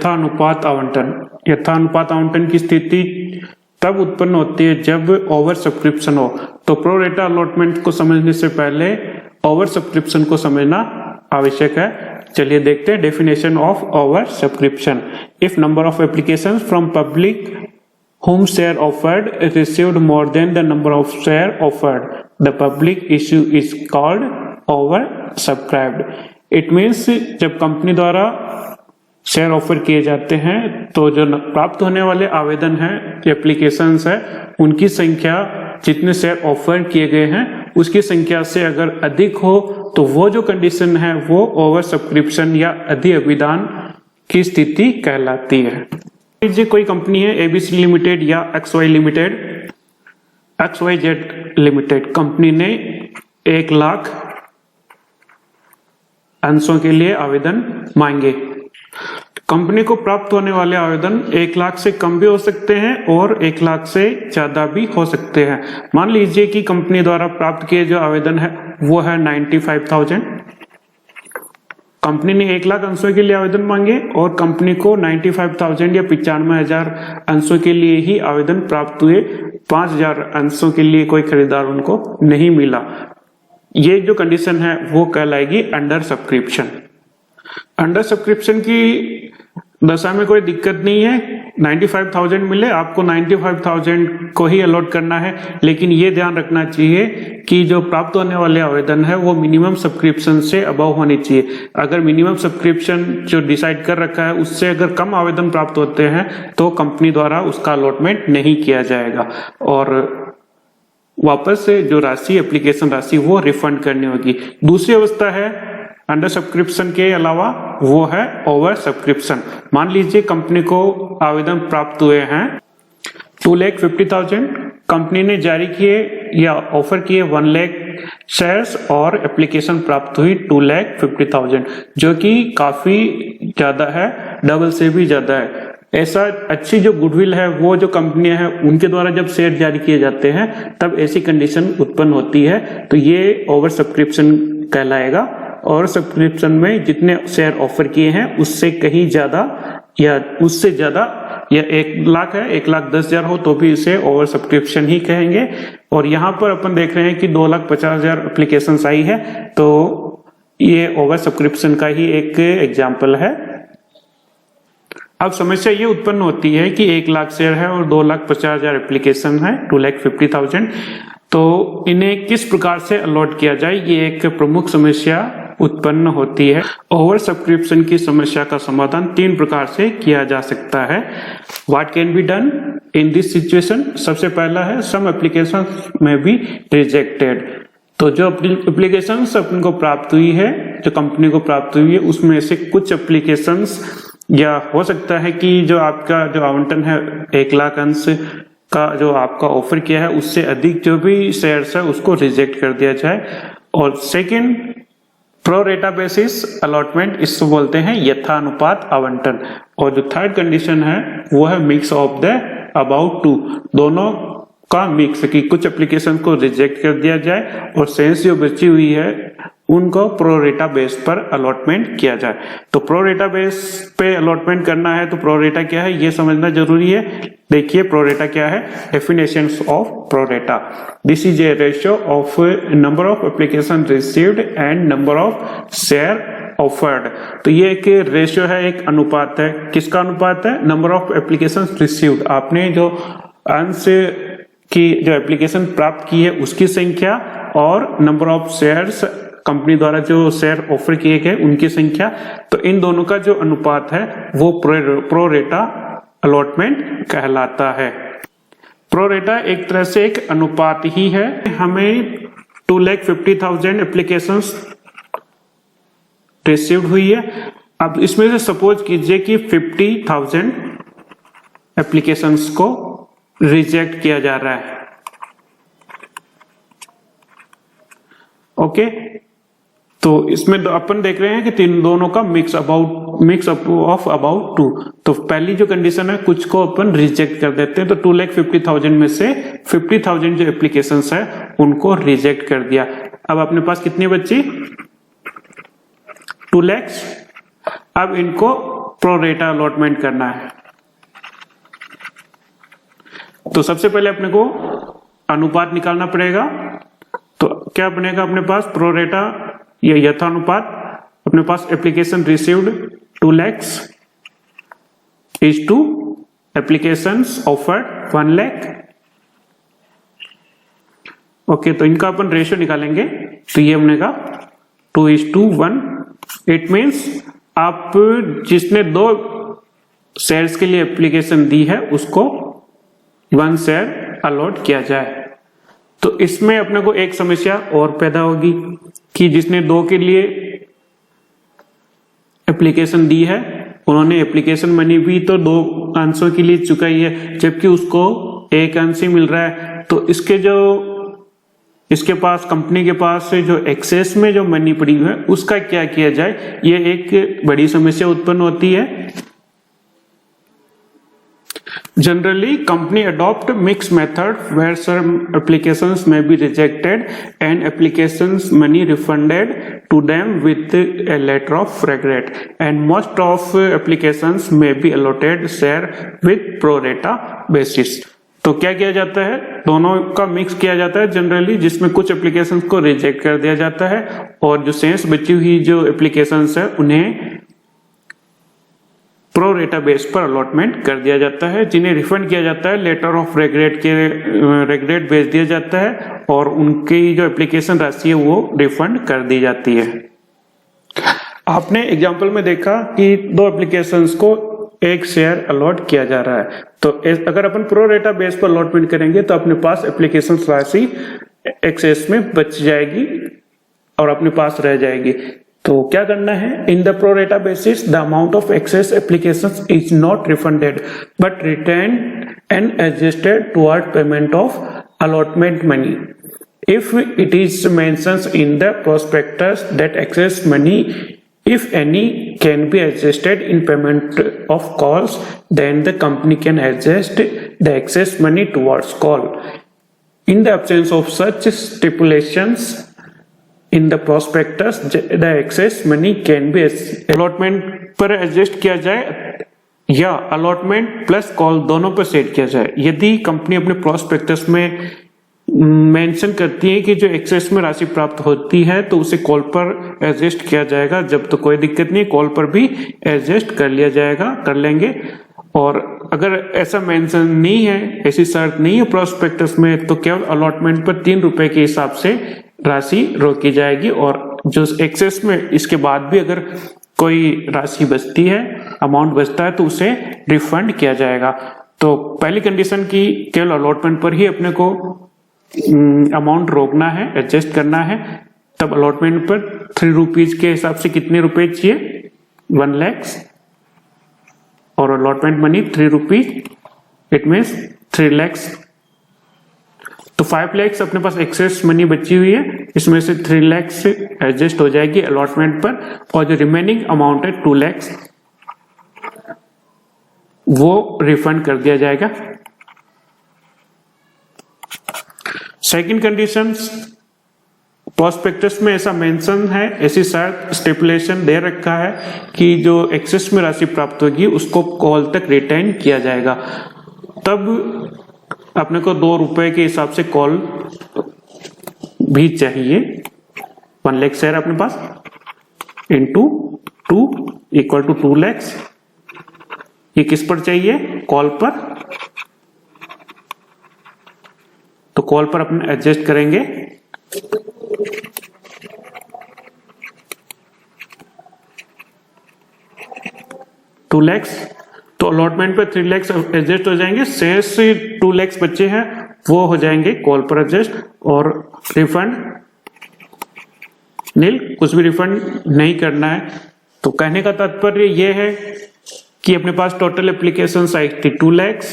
यथानुपात आवंटन। यथानुपात आवंटन की स्थिति तब उत्पन्न होती है जब ओवर सब्सक्रिप्शन हो। तो प्रो रेटा अलॉटमेंट को समझने से पहले ओवर सब्सक्रिप्शन को समझना आवश्यक है। चलिए देखते हैं definition of over subscription. If number of applications from public whom share offered received more than the number of share offered, the public issue is called oversubscribed. It means जब company द्वारा share offer किए जाते हैं तो जो प्राप्त होने वाले आवेदन हैं, एप्लीकेशंस है, उनकी संख्या जितने शेयर ऑफर किए गए हैं उसकी संख्या से अगर अधिक हो तो वो जो कंडीशन है वो ओवर सब्सक्रिप्शन या अधिअभिदान की स्थिति कहलाती है। लीजिए कोई कंपनी है एबीसी लिमिटेड या XYZ लिमिटेड। कंपनी ने 1 लाख अंशों के लिए आवेदन मांगे। कंपनी को प्राप्त होने वाले आवेदन 1 लाख से कम भी हो सकते हैं और 1 लाख से ज्यादा भी हो सकते हैं। मान लीजिए कि कंपनी द्वारा प्राप्त किए जो आवेदन है वो है 95,000। कंपनी ने 1 लाख अंशों के लिए आवेदन मांगे और कंपनी को 95,000 या 95,000 अंशों के लिए ही आवेदन प्राप्त हुए। 5,000 अंशों के लिए कोई खरीदार उनको नहीं मिला। ये जो कंडीशन है वो कहलाएगी अंडर सब्सक्रिप्शन। अंडर सब्सक्रिप्शन की दशा में कोई दिक्कत नहीं है। 95,000 मिले, आपको 95,000 को ही अलॉट करना है, लेकिन ये ध्यान रखना चाहिए कि जो प्राप्त होने वाले आवेदन है वो मिनिमम सब्सक्रिप्शन से अबव होनी चाहिए। अगर मिनिमम सब्सक्रिप्शन जो डिसाइड कर रखा है उससे अगर कम आवेदन प्राप्त होते हैं तो कंपनी द्वारा उसका अलॉटमेंट नहीं किया जाएगा और वापस से जो राशि, एप्लीकेशन राशि, वो रिफंड करनी होगी। दूसरी अवस्था है अंडर सब्सक्रिप्शन के अलावा, वो है ओवर सब्सक्रिप्शन। मान लीजिए कंपनी को आवेदन प्राप्त हुए हैं 2,50,000, कंपनी ने जारी किए या ऑफर किए 1 लाख शेयर्स और एप्लीकेशन प्राप्त हुई 2,50,000, जो कि काफी ज्यादा है, डबल से भी ज्यादा है। ऐसा अच्छी जो गुडविल है वो जो कंपनियां हैं उनके द्वारा जब शेयर जारी किए जाते हैं तब ऐसी कंडीशन उत्पन्न होती है, तो ये ओवर सब्सक्रिप्शन कहलाएगा। और सब्सक्रिप्शन में जितने शेयर ऑफर किए हैं उससे कहीं ज्यादा या उससे ज्यादा, या 1 लाख है, 1,10,000 हो तो भी इसे ओवर सब्सक्रिप्शन ही कहेंगे। और यहाँ पर अपन देख रहे हैं कि 2,50,000 एप्लीकेशंस आई है, तो ये ओवर सब्सक्रिप्शन का ही एक एग्जाम्पल है। अब समस्या ये उत्पन्न होती है कि 1 लाख शेयर है और 2,50,000 एप्लीकेशन है, 2,50,000, तो इन्हें किस प्रकार से अलॉट किया जाए, ये एक प्रमुख समस्या उत्पन्न होती है। ओवर सब्सक्रिप्शन की समस्या का समाधान 3 प्रकार से किया जा सकता है। What can be done in this situation? सबसे पहला है सम एप्लीकेशन में बी रिजेक्टेड। तो जो एप्लीकेशंस अपन को प्राप्त हुई है, जो कंपनी को प्राप्त हुई है, उसमें से कुछ एप्लीकेशंस, या हो सकता है कि जो आपका जो आवंटन है 1 लाख अंश का जो आपका ऑफर किया है उससे अधिक जो भी शेयर्स है उसको रिजेक्ट कर दिया जाए। और second, pro rata basis allotment, इसको बोलते हैं यथानुपात आवंटन। और जो थर्ड कंडीशन है वो है mix of the about two, दोनों का मिक्स, कि कुछ एप्लीकेशन को रिजेक्ट कर दिया जाए और शेयर्स जो बची हुई है उनको प्रो रेटा बेस पर अलॉटमेंट किया जाए। तो प्रो रेटा बेस पे अलॉटमेंट करना है तो प्रो रेटा क्या है ये समझना जरूरी है। देखिए प्रो रेटा क्या है, डेफिनेशंस ऑफ प्रो रेटा, this is a ratio of number of application received and number of share offered. तो ये एक रेशियो है, एक अनुपात है। किसका अनुपात है? नंबर ऑफ एप्लीकेशन रिसीव्ड, आपने जो अंश की जो एप्लीकेशन प्राप्त की है उसकी संख्या, और नंबर ऑफ शेयर्स, कंपनी द्वारा जो शेयर ऑफर किए गए उनकी संख्या। तो इन दोनों का जो अनुपात है वो प्रो रेटा अलॉटमेंट कहलाता है। प्रो रेटा एक तरह से एक अनुपात ही है। हमें 2,50,000 एप्लीकेशंस रिसीव्ड हुई है। अब इसमें से सपोज कीजिए कि 50,000 एप्लीकेशंस को रिजेक्ट किया जा रहा है। ओके, तो इसमें अपन देख रहे हैं कि दोनों का मिक्स ऑफ अबाउट टू। तो पहली जो कंडीशन है कुछ को अपन रिजेक्ट कर देते हैं, तो 2,50,000 में से 50,000 जो एप्लीकेशंस है उनको रिजेक्ट कर दिया। अब अपने पास कितनी बची? 2 लाख। अब इनको प्रो रेटा अलॉटमेंट करना है। तो सबसे पहले अपने को अनुपात निकालना पड़ेगा। तो क्या बनेगा अपने पास प्रो रेटा या यथानुपात, अपने पास application received 2 lakh is to applications offered 1 lakh. Okay, तो इनका अपन रेशियो निकालेंगे। तो ये बनेगा 2:1। इट मीन्स आप जिसने 2 शेयर्स के लिए एप्लीकेशन दी है उसको 1 शेयर अलॉट किया जाए। तो इसमें अपने को एक समस्या और पैदा होगी कि जिसने 2 के लिए एप्लीकेशन दी है उन्होंने एप्लीकेशन मनी भी तो 2 अंशों के लिए चुकाई है, जबकि उसको 1 अंश ही मिल रहा है। तो इसके पास कंपनी के पास जो एक्सेस में जो मनी पड़ी हुई है उसका क्या किया जाए, ये एक बड़ी समस्या उत्पन्न होती है। Generally, company adopt mixed method where some applications may be rejected and applications money refunded to them with a letter of regret, and most of applications may be allotted share with pro rata basis. तो क्या किया जाता है, दोनों का mix किया जाता है जनरली, जिसमें कुछ एप्लीकेशंस को रिजेक्ट कर दिया जाता है और जो शेष बची हुई जो एप्लीकेशंस है उन्हें प्रो रेटा बेस पर अलॉटमेंट कर दिया जाता है, जिन्हें रिफंड किया जाता है, लेटर ऑफ रेग्रेट भेज दिया जाता है और उनकी जो एप्लीकेशन राशि है वो रिफंड कर दी जाती है। आपने एग्जांपल में देखा कि 2 एप्लीकेशंस को 1 शेयर अलॉट किया जा रहा है। तो अगर अपन प्रो रेटा बेस पर अलॉटमेंट करेंगे तो अपने पास एप्लीकेशन राशि एक्सेस में बच जाएगी और अपने पास रह जाएगी। तो क्या करना है, in the pro rata basis the amount of excess applications is not refunded but return and adjusted toward payment of allotment money. If it is mentioned in the prospectus that excess money, if any, can be adjusted in payment of calls, then the company can adjust the excess money towards call. In the absence of such stipulations in the prospectus, the excess money can be allotment पर adjust किया जाए या allotment plus call दोनों पर set किया जाए। यदि company अपने प्रोस्पेक्टस में मेंशन करती है कि जो एक्सेस में राशि प्राप्त होती है तो उसे कॉल पर एडजस्ट किया जाएगा, जब तो कोई दिक्कत नहीं, कॉल पर भी एडजस्ट कर लिया जाएगा, कर लेंगे। और अगर ऐसा मेंशन नहीं है, ऐसी शर्त नहीं है प्रोस्पेक्टस में, तो केवल अलॉटमेंट पर 3 रुपए के हिसाब से राशि रोकी जाएगी और जो एक्सेस में इसके बाद भी अगर कोई राशि बचती है, अमाउंट बचता है, तो उसे रिफंड किया जाएगा। तो पहली कंडीशन की केवल अलॉटमेंट पर ही अपने को अमाउंट रोकना है, एडजस्ट करना है। तब अलॉटमेंट पर 3 रुपीज के हिसाब से कितने रुपए चाहिए, 1 लाख, और allotment money 3 rupees, it means 3 lakh. तो 5 लाख अपने पास एक्सेस मनी बची हुई है, इसमें से 3 लाख से एडजस्ट हो जाएगी अलॉटमेंट पर, और जो रिमेनिंग अमाउंट है 2 लाख वो रिफंड कर दिया जाएगा। सेकंड कंडीशन, प्रोस्पेक्टस में ऐसा मेंशन है, ऐसी शर्त स्टिपुलेशन दे रखा है कि जो एक्सेस में राशि प्राप्त होगी उसको कॉल तक रिटर्न किया जाएगा। तब अपने को 2 रुपए के हिसाब से कॉल भी चाहिए। 1 लाख शेयर अपने पास इंटू 2 इक्वल टू 2 लाख। ये किस पर चाहिए, कॉल पर। तो कॉल पर अपन एडजस्ट करेंगे। टू लैक्स, तो अलॉटमेंट पे 3 लाख एडजस्ट हो जाएंगे, शेष 2 लाख बच्चे हैं वो हो जाएंगे कॉल पर एडजस्ट, और रिफंड नील, कुछ भी रिफंड नहीं करना है। तो कहने का तात्पर्य ये है कि अपने पास टोटल एप्लीकेशन आई थी 2 लाख,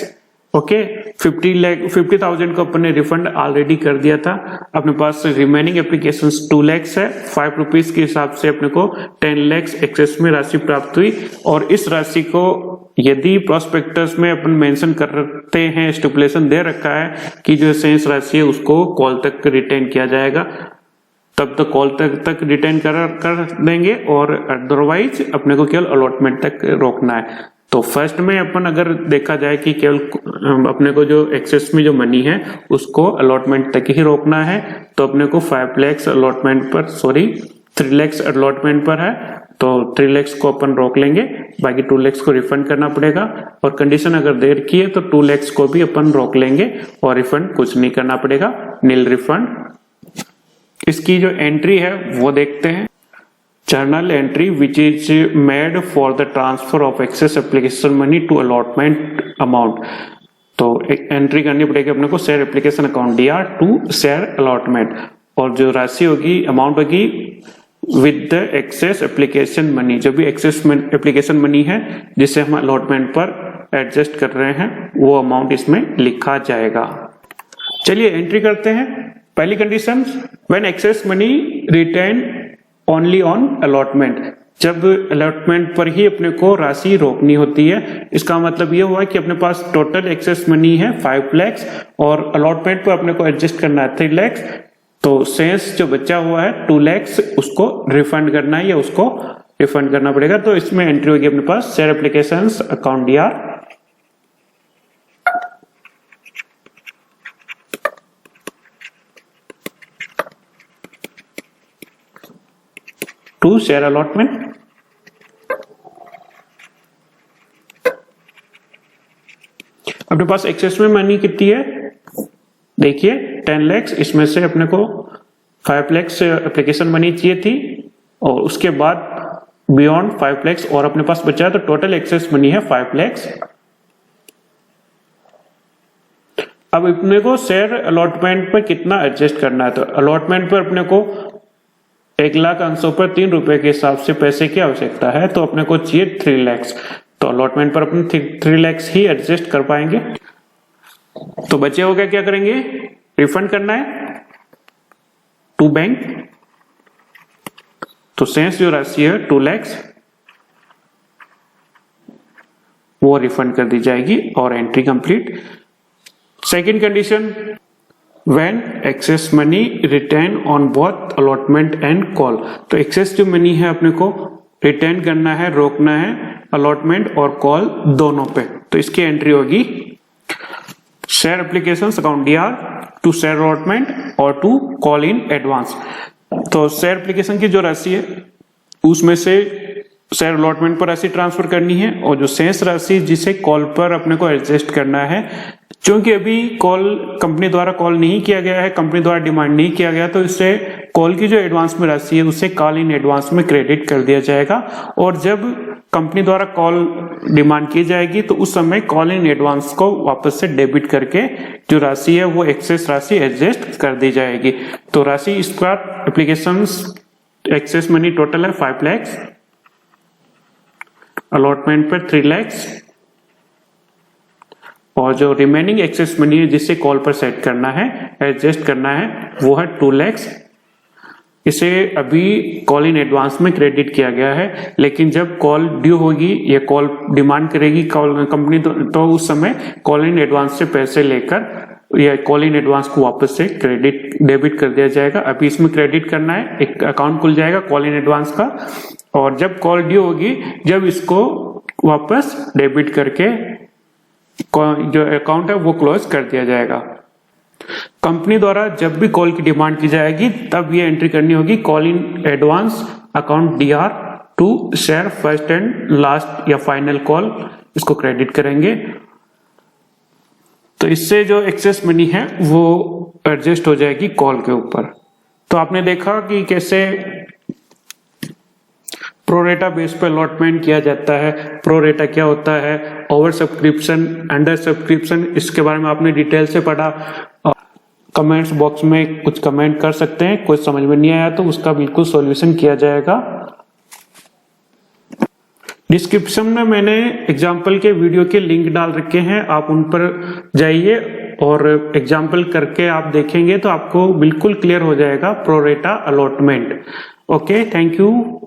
ओके, 50,000 को अपन ने रिफंड ऑलरेडी कर दिया था। अपने पास रिमेनिंग एप्लीकेशन 2 लाख है, 5 रुपीज के हिसाब से अपने को 10 लाख एक्सेस में राशि प्राप्त हुई, और इस राशि को यदि प्रोस्पेक्टस में अपन मेंशन करते हैं, स्टिपुलेशन दे रखा है कि जो शेष राशि है उसको कॉल तक रिटर्न किया जाएगा, तब तक कॉल तक रिटेन कर देंगे, और अदरवाइज अपने को केवल अलॉटमेंट तक रोकना है। तो फर्स्ट में अपन अगर देखा जाए कि केवल अपने को जो एक्सेस में जो मनी है उसको अलॉटमेंट तक ही रोकना है, तो अपने को 5 lakhs अलॉटमेंट पर 3 lakhs अलॉटमेंट पर है, तो 3 lakhs को अपन रोक लेंगे, बाकी 2 lakhs को रिफंड करना पड़ेगा। और कंडीशन अगर देर की है तो 2 lakhs को भी अपन रोक लेंगे और रिफंड कुछ नहीं करना पड़ेगा, नील रिफंड। इसकी जो एंट्री है वो देखते हैं, journal entry which is made for the transfer of excess application money to allotment amount. तो एक एंट्री करनी पड़ेगी अपने को share application account DR to share allotment, और जो राशि होगी अमाउंट होगी with the excess application money, जो भी एक्सेस एप्लीकेशन मनी है जिसे हम अलॉटमेंट पर एडजस्ट कर रहे हैं वो अमाउंट इसमें लिखा जाएगा। चलिए एंट्री करते हैं। पहली condition, when excess money retain only on allotment, जब अलॉटमेंट पर ही अपने को राशि रोकनी होती है। इसका मतलब ये हुआ कि अपने पास टोटल एक्सेस मनी है 5 lakhs और अलॉटमेंट पर अपने को एडजस्ट करना है 3 lakhs, तो शेष जो बचा हुआ है 2 lakhs उसको रिफंड करना है या उसको रिफंड करना पड़ेगा। तो इसमें एंट्री होगी अपने पास share application account DR to share allotment. अपने पास एक्सेस में मनी कितनी है, देखिए 10 lakhs, इसमें से अपने को 5 lakhs एप्लीकेशन मनी चाहिए थी, और उसके बाद बियॉन्ड 5 lakhs और अपने पास बचा है, तो टोटल एक्सेस मनी है 5 lakhs। अब अपने को शेयर अलॉटमेंट पर कितना एडजस्ट करना है, तो अलॉटमेंट पर अपने को 1 लाख अंशों पर 3 रुपए के हिसाब से पैसे की आवश्यकता है, तो अपने को चाहिए 3 lakhs, तो अलॉटमेंट पर अपने 3 lakhs ही एडजस्ट कर पाएंगे। तो बचे हो गया, क्या करेंगे, रिफंड करना है टू बैंक, तो शेष जो राशि है 2 lakhs वो रिफंड कर दी जाएगी और entry complete. Second condition, When excess money retain on both allotment and call, तो एक्सेस जो मनी है अपने को रिटेन करना है, रोकना है अलॉटमेंट और कॉल दोनों पे, तो इसकी एंट्री होगी share application account DR to share allotment और टू कॉल इन एडवांस। तो शेयर एप्लीकेशन की जो राशि है उसमें से शेयर अलॉटमेंट पर राशि ट्रांसफर करनी है, और जो शेष राशि जिसे कॉल पर अपने को एडजस्ट करना है, क्योंकि अभी कॉल कंपनी द्वारा कॉल नहीं किया गया है, कंपनी द्वारा डिमांड नहीं किया गया, तो इससे कॉल की जो एडवांस में राशि है उसे कॉल इन एडवांस में क्रेडिट कर दिया जाएगा, और जब कंपनी द्वारा कॉल डिमांड की जाएगी तो उस समय कॉल इन एडवांस को वापस से डेबिट करके जो राशि है वो एक्सेस राशि एडजस्ट कर दी जाएगी। तो राशि इस बार एप्लीकेशन एक्सेस मनी टोटल है 5 lakhs, अलॉटमेंट पर 3 lakhs, और जो रिमेनिंग एक्सेस मनी है जिससे कॉल पर सेट करना है, एडजस्ट करना है, वो है 2 lakhs। इसे अभी कॉल इन एडवांस में क्रेडिट किया गया है, लेकिन जब कॉल ड्यू होगी या कॉल डिमांड करेगी कॉल कंपनी, तो उस समय कॉल इन एडवांस से पैसे लेकर या कॉल इन एडवांस को वापस से क्रेडिट डेबिट कर दिया जाएगा। अभी इसमें क्रेडिट करना है, एक अकाउंट खुल जाएगा कॉल इन एडवांस का, और जब कॉल ड्यू होगी जब इसको वापस डेबिट करके जो अकाउंट है वो क्लोज कर दिया जाएगा। कंपनी द्वारा जब भी कॉल की डिमांड की जाएगी तब ये एंट्री करनी होगी call in advance account DR to share first and last या फाइनल कॉल, इसको क्रेडिट करेंगे। तो इससे जो एक्सेस मनी है वो एडजस्ट हो जाएगी कॉल के ऊपर। तो आपने देखा कि कैसे प्रोरेटा बेस पे अलॉटमेंट किया जाता है। प्रोरेटा क्या होता है, ओवर सब्सक्रिप्शन, अंडर सब्सक्रिप्शन, इसके बारे में आपने डिटेल से पढ़ा। कमेंट्स बॉक्स में कुछ कमेंट कर सकते हैं, कुछ समझ में नहीं आया तो उसका बिल्कुल सॉल्यूशन किया जाएगा। डिस्क्रिप्शन में मैंने एग्जाम्पल के वीडियो के लिंक डाल रखे हैं, आप उन पर जाइए और एग्जाम्पल करके आप देखेंगे तो आपको बिल्कुल क्लियर हो जाएगा pro rata allotment. Okay, thank you.